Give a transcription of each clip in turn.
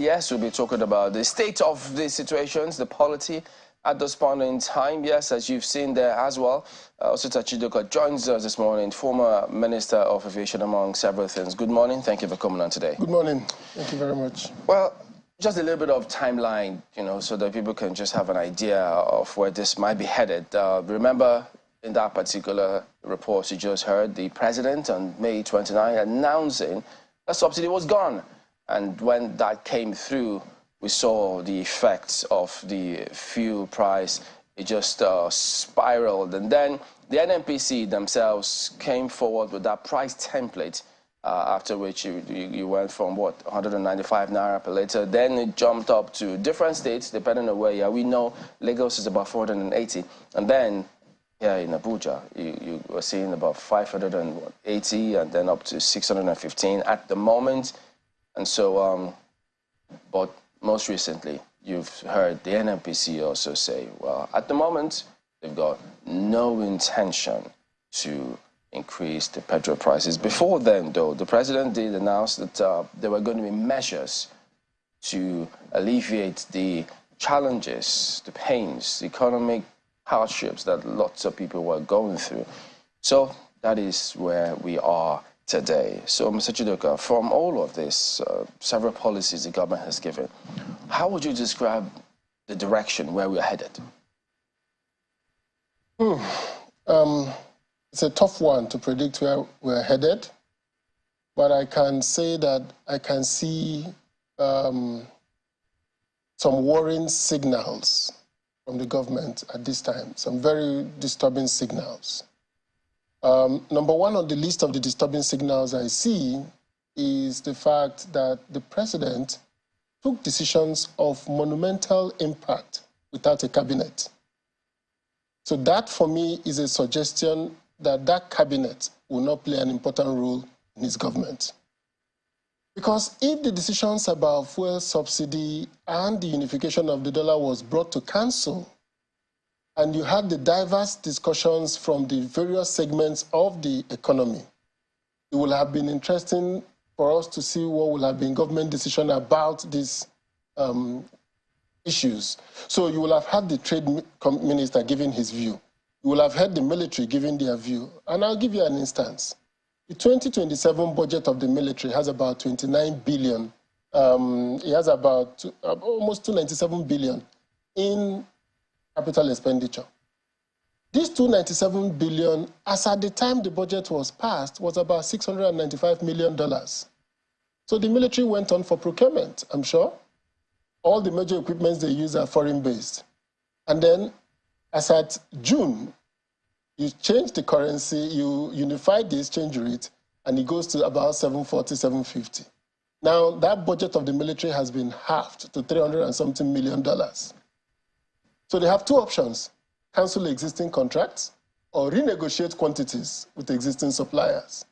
Yes, we'll be talking about the state of the situations, the polity at this point in time. Yes, as you've seen there as well. Also, Chidoka joins us this morning, former Minister of Aviation, among several things. Good morning. Thank you for coming on today. Good morning. Thank you very much. Well, just a little bit of timeline, so that people can just have an idea of where this might be headed. Remember, in that particular report you just heard, the president on May 29 announcing a subsidy was gone. And when that came through, we saw the effects of the fuel price. It just spiraled. And then the NNPC themselves came forward with that price template, after which you went from, 195 naira per liter. Then it jumped up to different states, depending on where you are. We know Lagos is about 480. And then here in Abuja, you were seeing about 580 and then up to 615 at the moment. And so, but most recently, you've heard the NNPC also say, well, at the moment, they've got no intention to increase the petrol prices. Before then, though, the president did announce that there were going to be measures to alleviate the challenges, the pains, the economic hardships that lots of people were going through. So that is where we are today. So, Mr. Chidoka, from all of this, several policies the government has given, how would you describe the direction where we're headed? It's a tough one to predict where we're headed, but I can say that I can see some worrying signals from the government at this time, some very disturbing signals. Number one on the list of the disturbing signals I see is the fact that the president took decisions of monumental impact without a cabinet. So that, for me, is a suggestion that that cabinet will not play an important role in his government. Because if the decisions about fuel subsidy and the unification of the dollar was brought to council, and you had the diverse discussions from the various segments of the economy, it will have been interesting for us to see what will have been government decision about these issues. So you will have had the trade minister giving his view. You will have had the military giving their view. And I'll give you an instance. The 2027 budget of the military has about 29 billion. It has about almost 297 billion in capital expenditure. This 297 billion, as at the time the budget was passed, was about $695 million. So the military went on for procurement, I'm sure. All the major equipments they use are foreign-based. And then, as at June, you change the currency, you unify the exchange rate, and it goes to about 740, 750. Now, that budget of the military has been halved to $300 and something million. So they have two options: cancel existing contracts or renegotiate quantities with existing suppliers.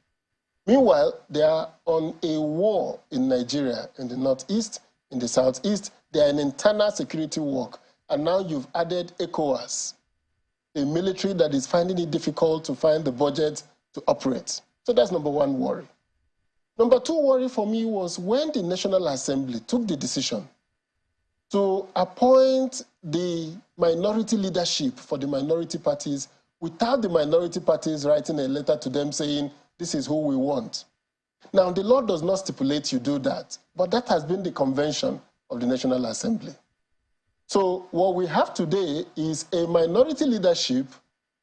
Meanwhile, they are on a war in Nigeria, in the northeast, in the southeast. They are in internal security work. And now you've added ECOWAS, a military that is finding it difficult to find the budget to operate. So that's number one worry. Number two worry for me was when the National Assembly took the decision to appoint the minority leadership for the minority parties without the minority parties writing a letter to them saying, this is who we want. Now, the law does not stipulate you do that, but that has been the convention of the National Assembly. So what we have today is a minority leadership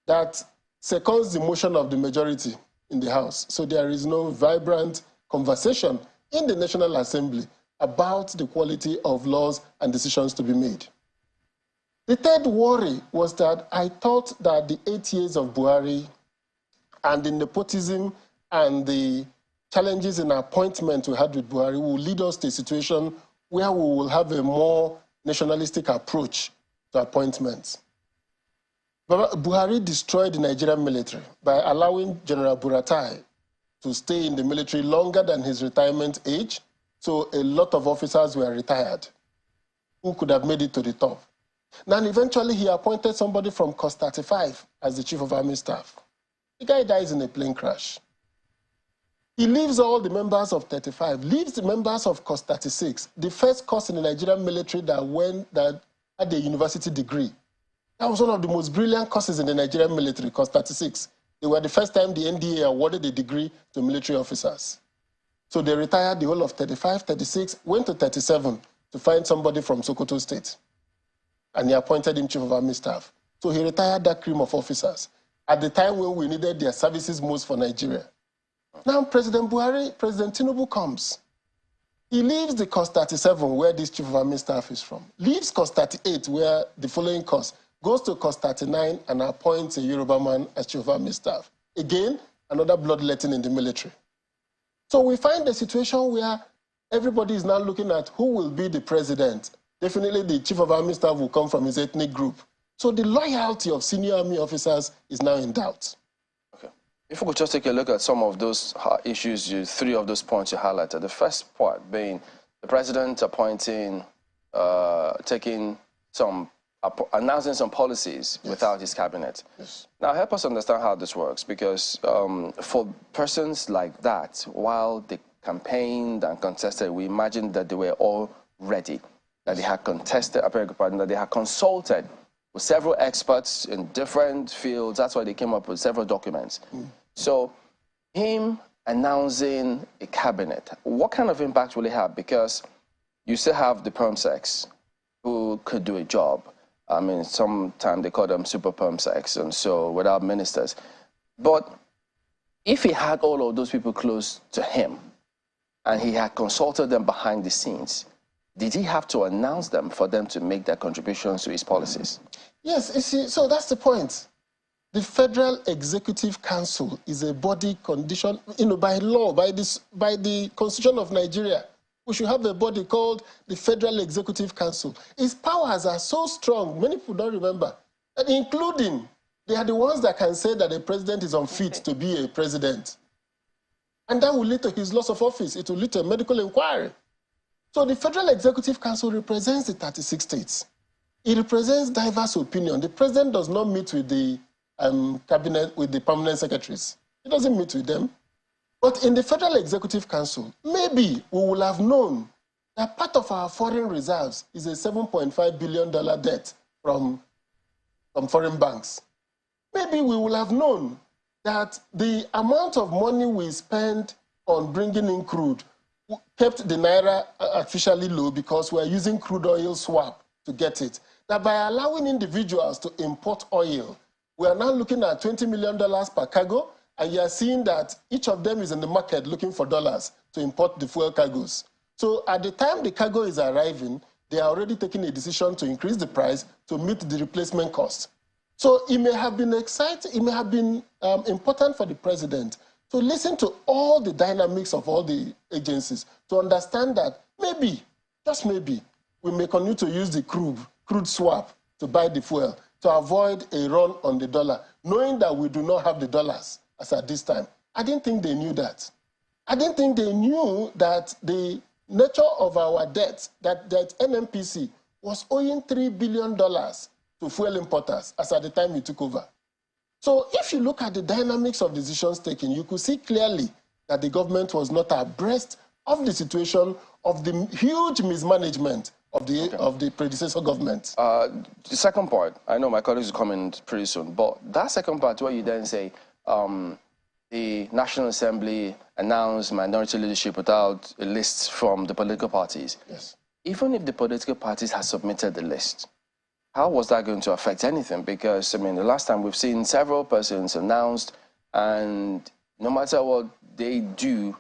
that seconds the motion of the majority in the House. So there is no vibrant conversation in the National Assembly about the quality of laws and decisions to be made. The third worry was that I thought that the 8 years of Buhari and the nepotism and the challenges in appointment we had with Buhari will lead us to a situation where we will have a more nationalistic approach to appointments. But Buhari destroyed the Nigerian military by allowing General Buratai to stay in the military longer than his retirement age, so a lot of officers were retired who could have made it to the top. Now, eventually, he appointed somebody from Cost 35 as the Chief of Army Staff. The guy dies in a plane crash. He leaves all the members of 35, leaves the members of Course 36, the first course in the Nigerian military that had a university degree. That was one of the most brilliant courses in the Nigerian military, Course 36. They were the first time the NDA awarded a degree to military officers. So they retired the whole of 35, 36, went to 37 to find somebody from Sokoto State. And he appointed him Chief of Army Staff. So he retired that cream of officers at the time when we needed their services most for Nigeria. Now President Tinubu comes. He leaves the Course 37, where this Chief of Army Staff is from, leaves Course 38, where the following course, goes to Course 39 and appoints a Yoruba man as Chief of Army Staff. Again, another bloodletting in the military. So we find a situation where everybody is now looking at who will be the president. Definitely the Chief of Army Staff will come from his ethnic group. So the loyalty of senior army officers is now in doubt. Okay. If we could just take a look at some of those issues, three of those points you highlighted. The first part being the president appointing, announcing some policies without his cabinet. Yes. Now, help us understand how this works, because for persons like that, while they campaigned and contested, we imagined that they were all ready, that they had contested, that they had consulted with several experts in different fields. That's why they came up with several documents. So him announcing a cabinet, what kind of impact will it have? Because you still have the perm sex who could do a job. I mean, sometimes they call them super perm sex, and so without ministers. But if he had all of those people close to him, and he had consulted them behind the scenes, did he have to announce them for them to make their contributions to his policies? Yes, you see, so that's the point. The Federal Executive Council is a body conditioned, by law, by the Constitution of Nigeria. We should have a body called the Federal Executive Council. Its powers are so strong, many people don't remember, and including, they are the ones that can say that the president is unfit to be a president. And that will lead to his loss of office. It will lead to a medical inquiry. So the Federal Executive Council represents the 36 states. It represents diverse opinion. The president does not meet with the cabinet, with the permanent secretaries. He doesn't meet with them. But in the Federal Executive Council, maybe we will have known that part of our foreign reserves is a $7.5 billion debt from foreign banks. Maybe we will have known that the amount of money we spend on bringing in crude kept the Naira artificially low because we're using crude oil swap to get it. That by allowing individuals to import oil, we are now looking at $20 million per cargo, and you are seeing that each of them is in the market looking for dollars to import the fuel cargoes. So at the time the cargo is arriving, they are already taking a decision to increase the price to meet the replacement cost. So it may have been important for the president to listen to all the dynamics of all the agencies to understand that maybe, just maybe, we may continue to use the crude swap to buy the fuel to avoid a run on the dollar, knowing that we do not have the dollars as at this time. I didn't think they knew that. I didn't think they knew that the nature of our debt, that NMPC was owing $3 billion to fuel importers as at the time he took over. So if you look at the dynamics of decisions taken, you could see clearly that the government was not abreast of the situation of the huge mismanagement of the predecessor government. The second part, I know my colleagues will come in pretty soon, but that second part where you then say the National Assembly announced minority leadership without a list from the political parties. Yes. Even if the political parties had submitted the list, how was that going to affect anything? Because, I mean, the last time we've seen several persons announced, and no matter what they do,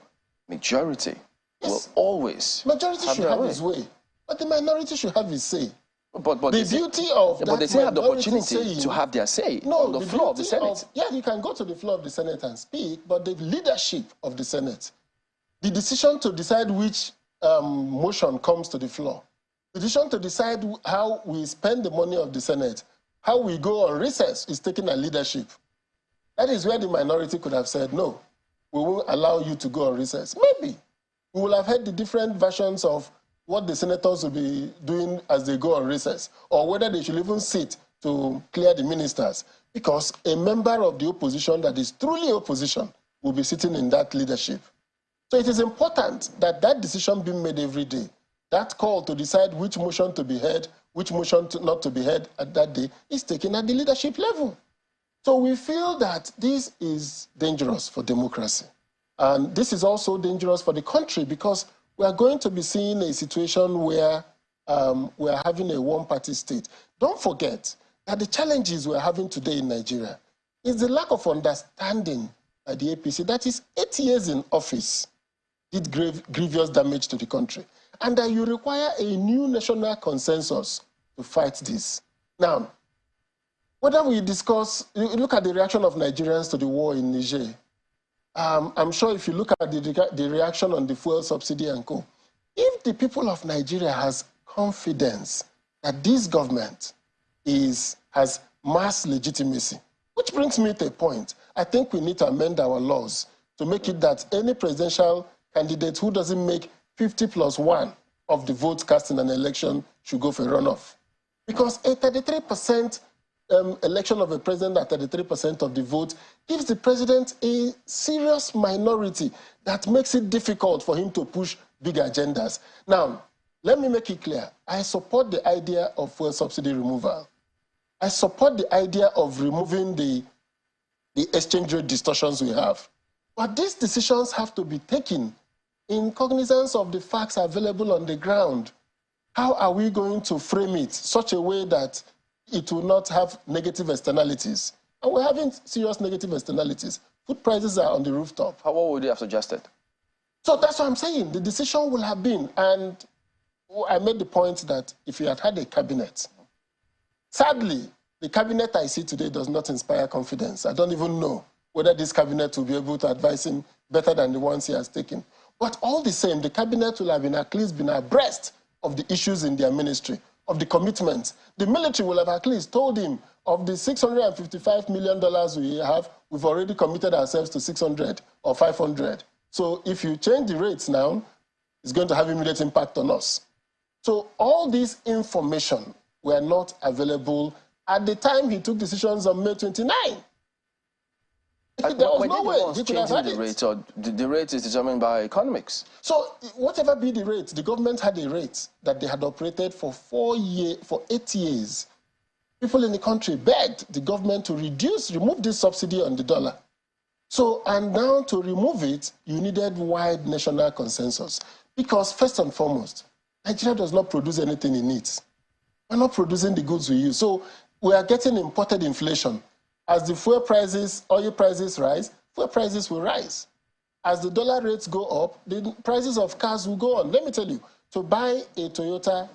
majority will always Majority should have his way, but the minority should have his say. But the beauty of that, but they still have the opportunity to have their say on the floor of the Senate. Yeah, you can go to the floor of the Senate and speak, but the leadership of the Senate, the decision to decide which motion comes to the floor, the decision to decide how we spend the money of the Senate, how we go on recess is taking a leadership. That is where the minority could have said, no, we won't allow you to go on recess. Maybe we will have heard the different versions of what the senators will be doing as they go on recess, or whether they should even sit to clear the ministers, because a member of the opposition that is truly opposition will be sitting in that leadership. So it is important that that decision be made every day. That call to decide which motion to be heard, which motion not to be heard at that day is taken at the leadership level. So we feel that this is dangerous for democracy. And this is also dangerous for the country because we are going to be seeing a situation where we are having a one-party state. Don't forget that the challenges we are having today in Nigeria is the lack of understanding by the APC that is 8 years in office did grievous damage to the country, and that you require a new national consensus to fight this. Now, whether we discuss, look at the reaction of Nigerians to the war in Niger. I'm sure if you look at the reaction on the fuel subsidy and co, if the people of Nigeria has confidence that this government has mass legitimacy, which brings me to a point, I think we need to amend our laws to make it that any presidential candidate who doesn't make 50+1 of the votes cast in an election should go for a runoff. Because a 33% election of a president at 33% of the vote gives the president a serious minority that makes it difficult for him to push big agendas. Now, let me make it clear. I support the idea of fuel subsidy removal. I support the idea of removing the exchange rate distortions we have. But these decisions have to be taken in cognizance of the facts available on the ground. How are we going to frame it such a way that it will not have negative externalities? And we're having serious negative externalities. Food prices are on the rooftop. What would you have suggested? So that's what I'm saying. The decision will have been, and I made the point that if you had had a cabinet, sadly, the cabinet I see today does not inspire confidence. I don't even know whether this cabinet will be able to advise him better than the ones he has taken. But all the same, the cabinet will have been at least been abreast of the issues in their ministry, of the commitments. The military will have at least told him of the $655 million we have, we've already committed ourselves to 600 or 500. So if you change the rates now, it's going to have immediate impact on us. So all this information were not available at the time he took decisions on May 29. There was no way he could have had it. Rate, or the rate is determined by economics. So whatever be the rate, the government had a rate that they had operated for 8 years. People in the country begged the government to remove this subsidy on the dollar. So, and now to remove it, you needed wide national consensus. Because first and foremost, Nigeria does not produce anything in it. We're not producing the goods we use. So we are getting imported inflation. As the fuel prices, oil prices rise, fuel prices will rise. As the dollar rates go up, the prices of cars will go on. Let me tell you, to buy a Toyota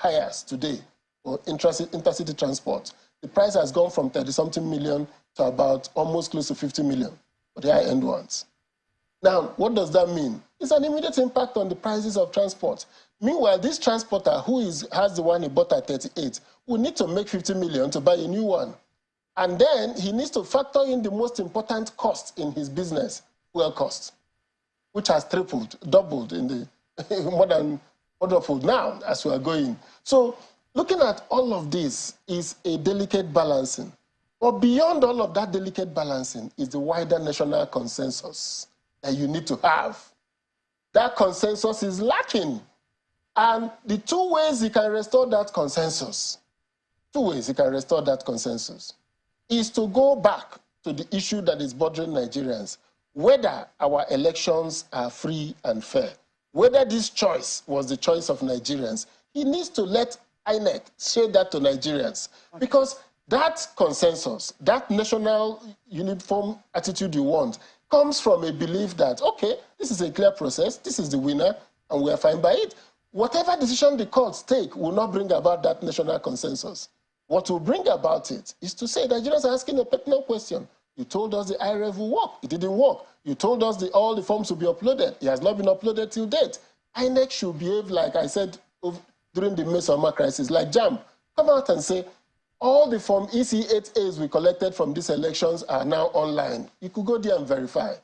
Hiace today for intercity transport, the price has gone from 30-something million to about almost close to 50 million for the high-end ones. Now, what does that mean? It's an immediate impact on the prices of transport. Meanwhile, this transporter who has the one he bought at 38 will need to make 50 million to buy a new one. And then he needs to factor in the most important cost in his business, fuel cost, which has tripled, doubled in the more than quadrupled now as we are going. So looking at all of this is a delicate balancing. But beyond all of that delicate balancing is the wider national consensus that you need to have. That consensus is lacking. And the two ways you can restore that consensus, is to go back to the issue that is bothering Nigerians, whether our elections are free and fair, whether this choice was the choice of Nigerians. He needs to let INEC share that to Nigerians, because that consensus, that national uniform attitude you want, comes from a belief that, okay, this is a clear process, this is the winner, and we are fine by it. Whatever decision the courts take will not bring about that national consensus. What will bring about it is to say Nigerians are asking a pertinent question. You told us the IRF will work. It didn't work. You told us all the forms will be uploaded. It has not been uploaded till date. INEC should behave like I said during the May-Summer crisis, like JAM. Come out and say, all the Form EC8As we collected from these elections are now online. You could go there and verify.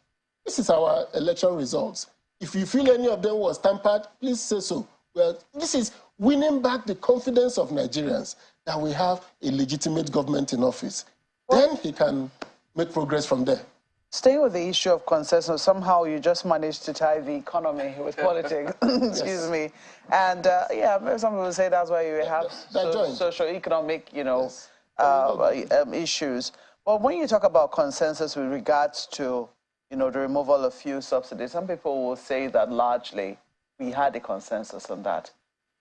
This is our election results. If you feel any of them was tampered, please say so. Well, this is winning back the confidence of Nigerians that we have a legitimate government in office. Then he can make progress from there. Staying with the issue of consensus, somehow you just managed to tie the economy with politics. Excuse me. And yeah, some people say that's why you have socio-economic, you know, issues. But when you talk about consensus with regards to, you know, the removal of fuel subsidies, some people will say that largely we had a consensus on that.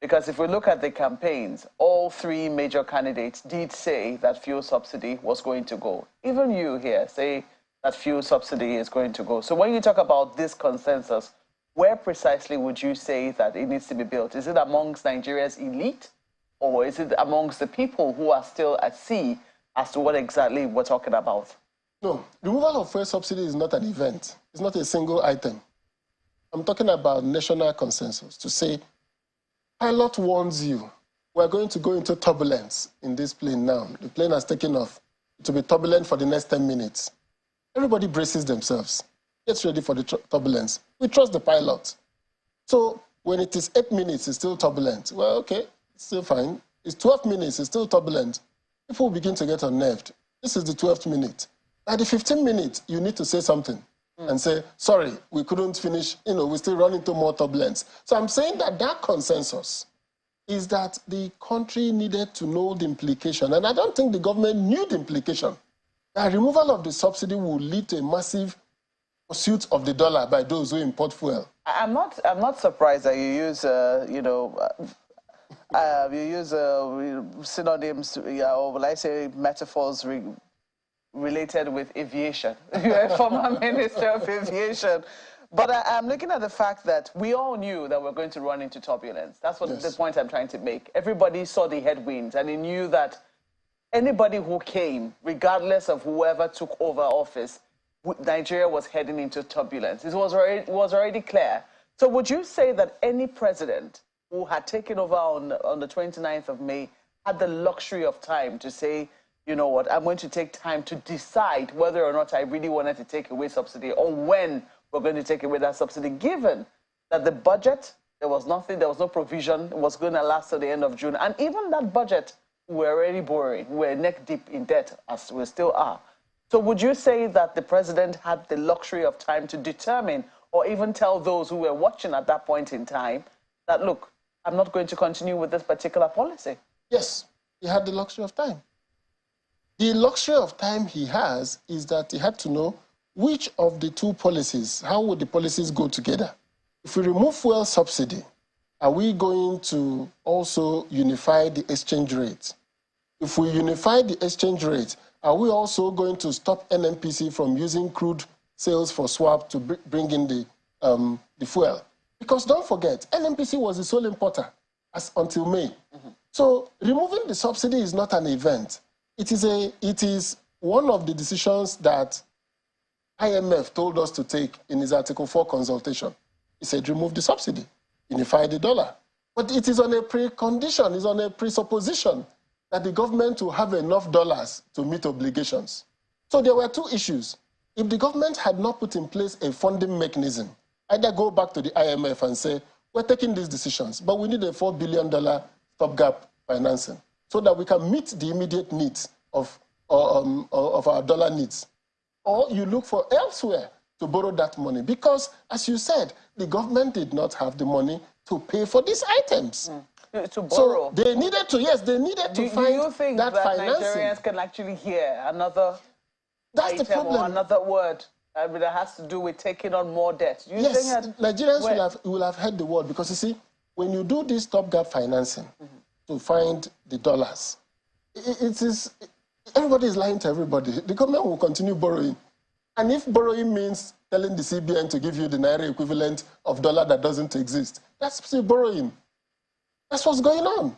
Because if we look at the campaigns, all three major candidates did say that fuel subsidy was going to go. Even you here say that fuel subsidy is going to go. So when you talk about this consensus, where precisely would you say that it needs to be built? Is it amongst Nigeria's elite, or is it amongst the people who are still at sea as to what exactly we're talking about? No, removal of fuel subsidy is not an event. It's not a single item. I'm talking about national consensus to say, pilot warns you, we're going to go into turbulence in this plane now. The plane has taken off. It will be turbulent for the next 10 minutes. Everybody braces themselves, gets ready for the turbulence. We trust the pilot. So when it is 8 minutes, it's still turbulent. Well, okay, it's still fine. It's 12 minutes, it's still turbulent. People begin to get unnerved. This is the 12th minute. By the 15th minute, you need to say something and say, sorry, we couldn't finish, you know, we still run into more turbulence. So I'm saying that that consensus is that the country needed to know the implication. And I don't think the government knew the implication. The removal of the subsidy will lead to a massive pursuit of the dollar by those who import fuel. I'm not surprised that you use you know you use synonyms or will I say metaphors related with aviation. You're a former Minister of Aviation. But I'm looking at the fact that we all knew that we're going to run into turbulence. That's what the point I'm trying to make. Everybody saw the headwinds and they knew that anybody who came, regardless of whoever took over office, Nigeria was heading into turbulence. It was already clear. So would you say that any president who had taken over on the 29th of May had the luxury of time to say, you know what, I'm going to take time to decide whether or not I really wanted to take away subsidy or when we're going to take away that subsidy, given that the budget, there was nothing, there was no provision, it was going to last till the end of June. And even that budget, we're already borrowing. We're neck deep in debt, as we still are. So would you say that the president had the luxury of time to determine or even tell those who were watching at that point in time that, look, I'm not going to continue with this particular policy? Yes, he had the luxury of time. The luxury of time he has is that he had to know which of the two policies, how would the policies go together? If we remove fuel subsidy, are we going to also unify the exchange rate? If we unify the exchange rate, are we also going to stop NNPC from using crude sales for swap to bring in the fuel? Because don't forget, NNPC was the sole importer until May. So removing the subsidy is not an event. It is one of the decisions that IMF told us to take in his Article 4 consultation. He said remove the subsidy, unify the dollar. But it is on a precondition, it's on a presupposition that the government will have enough dollars to meet obligations. So there were two issues. If the government had not put in place a funding mechanism, either go back to the IMF and say, we're taking these decisions, but we need a $4 billion stopgap financing so that we can meet the immediate needs of our dollar needs. Or you look for elsewhere to borrow that money because, as you said, the government did not have the money to pay for these items. To borrow. So they needed to, yes, they needed to find do you think that financing. Nigerians can actually hear another That's item the problem. or another word that has to do with taking on more debt? You yes, think Nigerians will have heard the word because, you see, when you do this stopgap financing to find the dollars, everybody is lying to everybody. The government will continue borrowing. And if borrowing means telling the CBN to give you the Naira equivalent of dollar that doesn't exist, that's still borrowing. That's what's going on.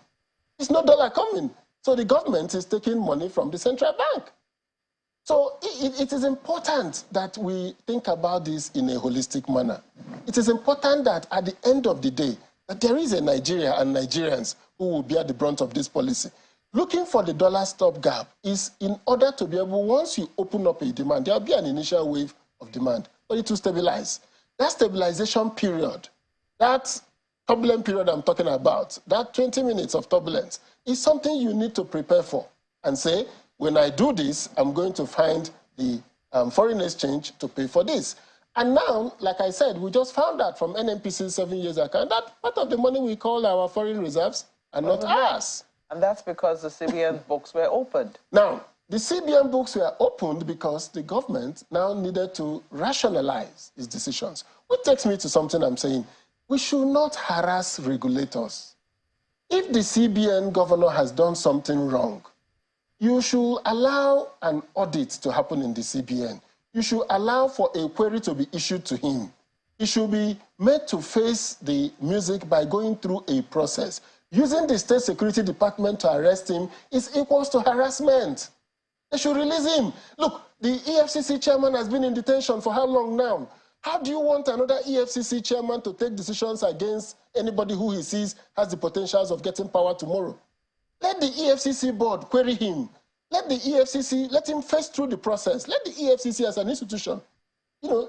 There's no dollar coming. So the government is taking money from the central bank. So it is important that we think about this in a holistic manner. It is important that at the end of the day, that there is a Nigeria and Nigerians who will bear the brunt of this policy. Looking for the dollar stopgap is in order to be able, once you open up a demand, there will be an initial wave of demand, but it will stabilize. That stabilization period, that turbulent period I'm talking about, that 20 minutes of turbulence, is something you need to prepare for and say, when I do this, I'm going to find the foreign exchange to pay for this. And now, like I said, we just found out from NNPC's 7 years account that part of the money we call our foreign reserves are not ours. And that's because the CBN books were opened. Now, the CBN books were opened because the government now needed to rationalize its decisions. Which takes me to something I'm saying. We should not harass regulators. If the CBN governor has done something wrong, you should allow an audit to happen in the CBN. You should allow for a query to be issued to him. He should be made to face the music by going through a process. Using the State Security Department to arrest him is equals to harassment. They should release him. Look, the EFCC chairman has been in detention for how long now? How do you want another EFCC chairman to take decisions against anybody who he sees has the potentials of getting power tomorrow? Let the EFCC board query him. Let the EFCC, let him face through the process. Let the EFCC as an institution, go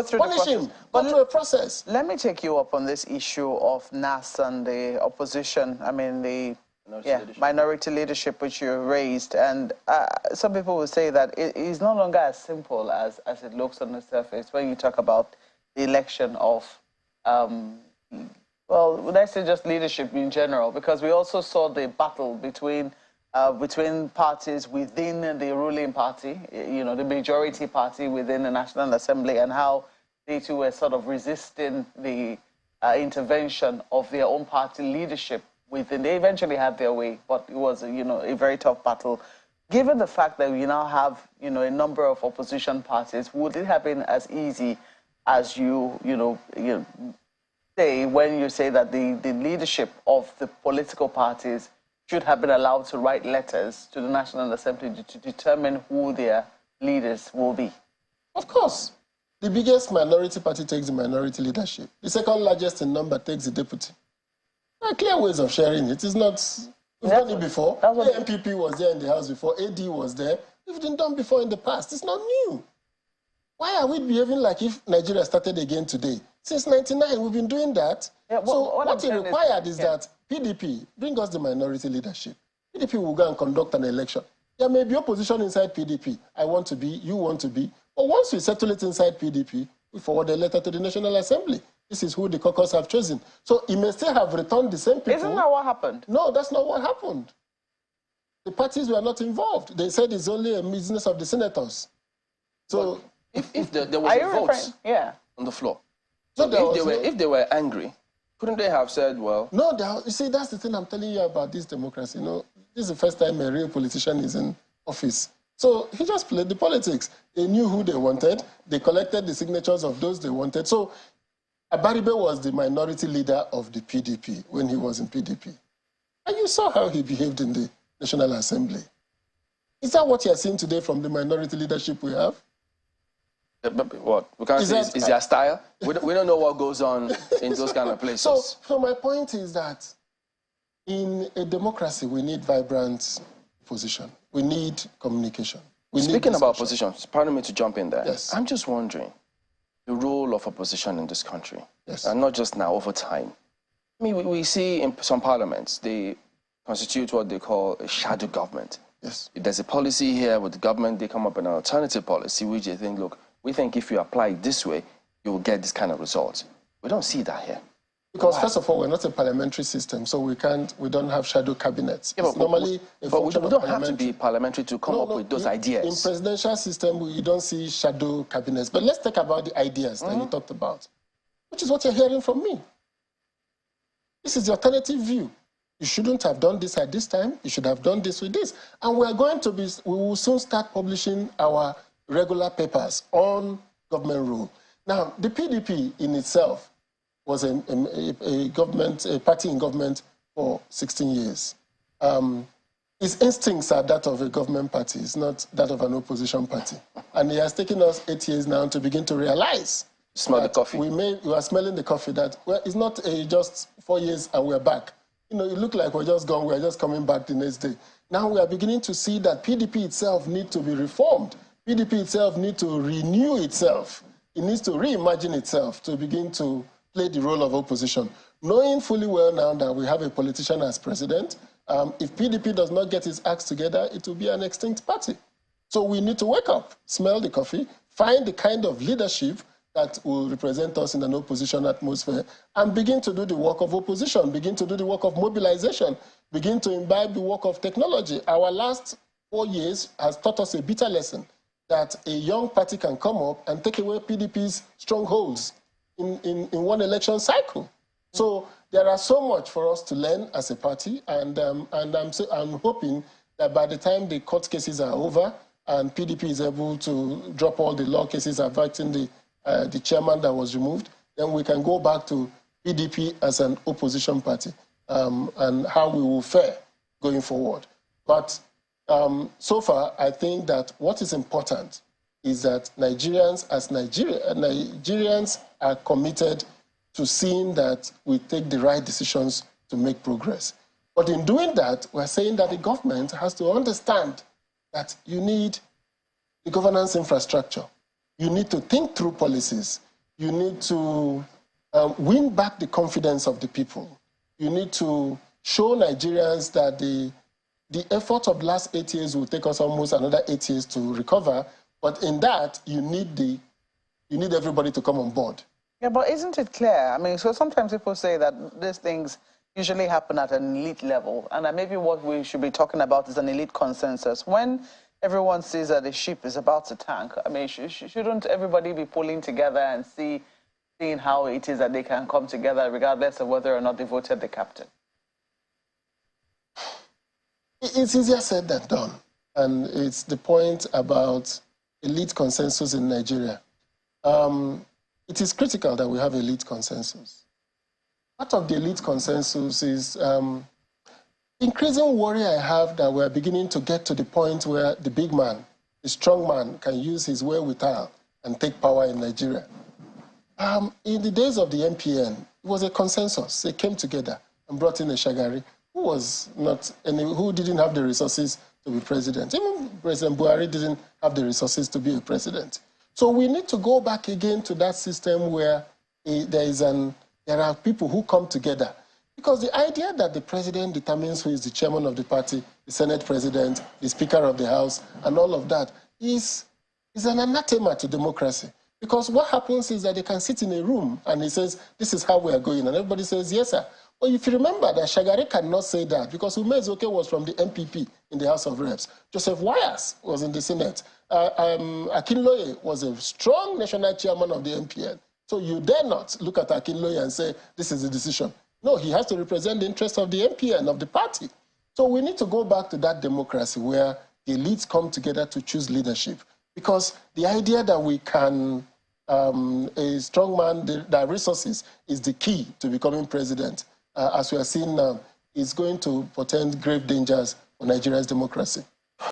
through punish him, go through a process. Let me take you up on this issue of NAS and the opposition, the minority leadership which you raised. And some people will say that it is no longer as simple as it looks on the surface when you talk about the election of, well, let's say just leadership in general, because we also saw the battle between parties within the ruling party, the majority party within the National Assembly, and how they too were sort of resisting the intervention of their own party leadership within. They eventually had their way, but it was, a very tough battle. Given the fact that we now have, a number of opposition parties, would it have been as easy as you say when you say that the leadership of the political parties should have been allowed to write letters to the National Assembly to determine who their leaders will be? Of course. The biggest minority party takes the minority leadership. The second largest in number takes the deputy. There are clear ways of sharing it. It's not... We've done it before. The MPP was there in the House before. AD was there. We've been done before in the past. It's not new. Why are we behaving like if Nigeria started again today? Since 1999, we've been doing that. Yeah, so what is required is that PDP bring us the minority leadership. PDP will go and conduct an election. There may be opposition inside PDP. I want to be, you want to be. But once we settle it inside PDP, we forward a letter to the National Assembly. This is who the caucus have chosen. So it may still have returned the same people. Isn't that what happened? No, that's not what happened. The parties were not involved. They said it's only a business of the senators. So if there was a vote on the floor, so if they were angry, couldn't they have said, well... No, you see, that's the thing I'm telling you about this democracy. This is the first time a real politician is in office. So he just played the politics. They knew who they wanted. They collected the signatures of those they wanted. So Abaribe was the minority leader of the PDP when he was in PDP. And you saw how he behaved in the National Assembly. Is that what you're seeing today from the minority leadership we have? What? We can't say is their style? We don't know what goes on in those kind of places. So my point is that in a democracy, we need vibrant opposition. We need communication. Speaking about opposition, pardon me to jump in there. Yes. I'm just wondering the role of opposition in this country. Yes. And not just now, over time. I mean, we see in some parliaments, they constitute what they call a shadow government. Yes. If there's a policy here with the government, they come up with an alternative policy, which they think, look, we think if you apply it this way, you will get this kind of results. We don't see that here. Because first of all, we're not a parliamentary system, so we don't have shadow cabinets. Yeah, but we don't have to be parliamentary to come up with those ideas. In presidential system, you don't see shadow cabinets. But let's talk about the ideas that you talked about, which is what you're hearing from me. This is the alternative view. You shouldn't have done this at this time. You should have done this with this. And we will soon start publishing our regular papers on government rule. Now, the PDP in itself was a party in government for 16 years. Its instincts are that of a government party. It's not that of an opposition party. And it has taken us 8 years now to begin to realize Smell the coffee. We are smelling the coffee that, well, it's not just 4 years and we're back. It looked like we're just gone, we're just coming back the next day. Now we are beginning to see that PDP itself needs to be reformed. PDP itself needs to renew itself. It needs to reimagine itself to begin to play the role of opposition. Knowing fully well now that we have a politician as president, if PDP does not get its acts together, it will be an extinct party. So we need to wake up, smell the coffee, find the kind of leadership that will represent us in an opposition atmosphere, and begin to do the work of opposition, begin to do the work of mobilization, begin to imbibe the work of technology. Our last 4 years has taught us a bitter lesson that a young party can come up and take away PDP's strongholds in one election cycle. So there are so much for us to learn as a party, and I'm hoping that by the time the court cases are over and PDP is able to drop all the law cases affecting the chairman that was removed, then we can go back to PDP as an opposition party and how we will fare going forward. But so far, I think that what is important is that Nigerians are committed to seeing that we take the right decisions to make progress. But in doing that, we're saying that the government has to understand that you need the governance infrastructure. You need to think through policies. You need to win back the confidence of the people. You need to show Nigerians that the effort of the last 8 years will take us almost another 8 years to recover. But in that, you need everybody to come on board. Yeah, but isn't it clear? I mean, so sometimes people say that these things usually happen at an elite level, and that maybe what we should be talking about is an elite consensus. When everyone sees that the ship is about to tank, I mean, shouldn't everybody be pulling together and seeing how it is that they can come together regardless of whether or not they voted the captain? It's easier said than done. And it's the point about elite consensus in Nigeria. It is critical that we have elite consensus. Part of the elite consensus is increasing worry I have that we're beginning to get to the point where the big man, the strong man, can use his wherewithal and take power in Nigeria. In the days of the MPN, it was a consensus. They came together and brought in a Shagari who didn't have the resources to be president. Even President Buhari didn't have the resources to be a president. So we need to go back again to that system where there are people who come together. Because the idea that the president determines who is the chairman of the party, the Senate president, the Speaker of the House, and all of that is an anathema to democracy. Because what happens is that they can sit in a room and he says, this is how we are going. And everybody says, yes, sir. Well, if you remember that Shagari cannot say that because Umezoke was from the MPP in the House of Reps. Joseph Wyas was in the Senate. Akinloye was a strong national chairman of the MPN. So you dare not look at Akinloye and say, this is the decision. No, he has to represent the interests of the MPN, of the party. So we need to go back to that democracy where the elites come together to choose leadership. Because the idea that we can, a strong man, that resources is the key to becoming president, as we are seeing now, is going to portend grave dangers for Nigeria's democracy.